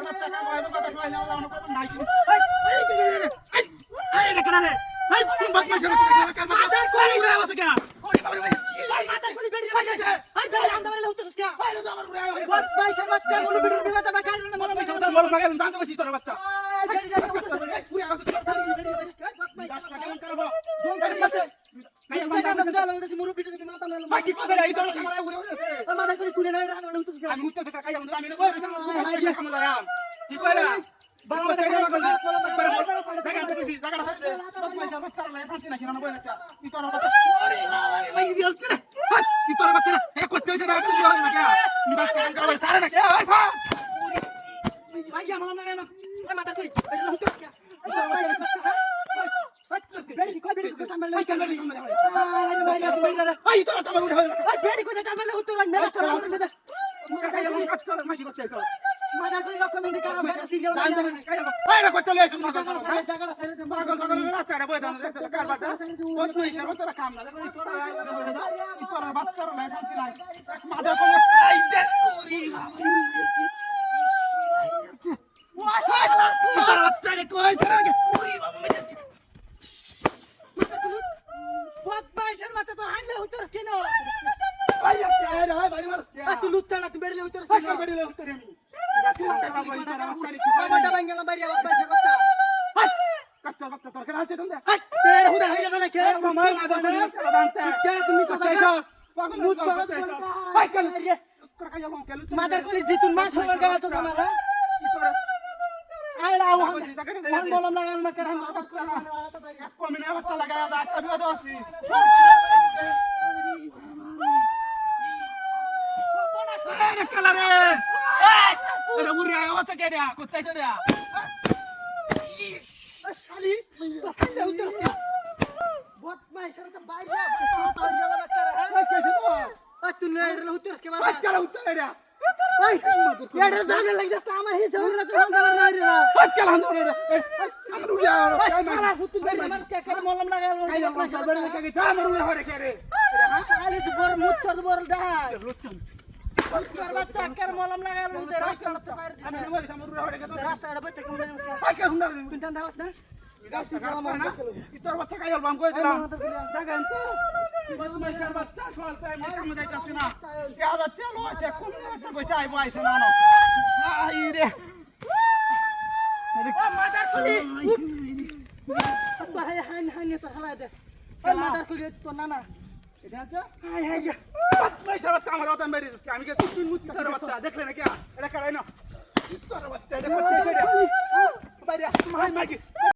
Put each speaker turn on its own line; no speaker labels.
বাচ্চা কাম হয় কথা সবাই না আমরা করব নাই কি এই রে কেন রে সাই তুমি বদমাইশ রে কাম মাদার কোলি উড়ে আছে কে ওরে বাবা ভাই মাদার কোলি বেড়ি ভাই আছে আই বেড়ি আন্দা বেড়ি উঠছস কে বাইরে তো আমার উড়ে বদমাইশ বাচ্চা মনে বিড়ি বিবাদ বা কাজ না মনে বাইশ মনে মাগেল দাঁত বসি তোর বাচ্চা বেড়ি উড়ে আছে উড়ে আছে বদমাইশ কাম করব দোন করে আছে কাইয়া বান্দা আছে মুরু বিড়ি বিড়ি মাথা লাল বাকি কথা এই তোর ক্যামেরা উড়ে উড়ে আছে মাদার কোলি তুলে নাই রান উঠছস কে আমি উঠতে কাইয়া বান্দা আমি কই রে কাম লাগাম কি কইরা বাবা দেখা দেখা দেখা বদমাইশ বাচ্চা লাই শান্তি না কিনা বই না কি তোর বাচ্চা ওরে বাবা ভাই দিল রে কি তোর বাচ্চা এ করতে হইছে না কি হয় না কে নিবাস কাম করা ছাড়ে না কে ওই সা ভাই আমার না না এই মাথা কই এটা হুতো কে বদমাইশ বাচ্চা বেড়ি কই বেড়ি কই টানলে কই বেড়ি আরে ভাই আছে বেড়ি এই তোর টানলে উঠে এই বেড়ি কই টানলে হুতো না মেলা টানলে দে কাকা এমন কাচ্চা মাগি করতে আইছো মাথা কই লক্ষ দিন কারা মেলা সিরিয়াল জানতে কাই এই রে কইতে লইছ মাথা জায়গাটা ছেড়ে দে পাগল পাগল রাস্তায় বই দাও দেখছ কারবারটা বদমাইশের মত কাম না দেখো তোর বাচ্চার না শান্তি নাই মাথা কই আই দে ওরে বাবা ওয়াশালা তোর বাচ্চা রে কই ছাড়া ওরে বাবা মে যাচ্ছে বদমাইশের মাথা তো হাইলে উতরস কেন ভাই আরে ভাই ভাই মার তুই লুচ্চাটা তুই বেড়লে উতরস কেন বেড়লে উতরে আমি বাবা বাঙ্গালা বাইরে বদমাইশের বাচ্চা হাই কাচ্চা বাচ্চা তোর কেন আছে দন্দে হাই তেড় হুদা হইয়া না কে মামা মাদা বলি দাঁতে কে তুমি সদা পাগল মুত সদা হাই কেন তোর কাইয়া লম কেন মাদার কলি জিতুন মা সবার গাছ তো আমারা কি তোর আইলা ও মন বলম না আমি করে মাদা কমিনে বাচ্চা লাগায়া দা একটা বিবাদ আছে সবনাস করে কালারে এটা উড়ে আয় ওতে কেডা কোথায় চড়া শালি তো খাইলে উতরস না বদমাইশের তো বাইরে তো রিয়ালা বাচ্চা রে কইছে তো তুই নেড়লে উতরস কে বাবা বাচ্চা উতরে রে এই এড়ে দানে লাগদস আমার হিসা উড়লা তো হন্দা না রে বাচ্চা হন্দা রে আমার উড়ে আয় শালা ফুতু দে আমার কে করে মলম লাগাল বদমাইশ বেড়ে কে যা আমার উড়ে হরে কে রে শালি তো বড় মুত চড় বড় ডা তোর বাচ্চা কেন মলম লাগাল উদে রাস্তাটা তো বাইরে আমি বলি সামনে উড়ে হরে কে রাস্তাটা বইতে কোন ভাই কে হুন্ডা তুই টান দাও না তোর বাচ্চা কাইল বাম কই দিলাম দেখেন তো বদমাইশের বাচ্চা সকাল টাইম কাম যাইতাছ না কে আদা তেল আছে কোন বাচ্চা কইছে আইবো আইছে না না আই রে ও মাদার খুলি ভাই হান হান তো হালা দে ও মাদার খুলি তো না না এটা আছে হাই হাই বদমাইশের বাচ্চা আমার ওতন বেরি আমি কে তুই মুত তোর বাচ্চা দেখলে না কি এটা কাড়াই না তোর বাচ্চা এটা করতে বাইরে মাই মাগি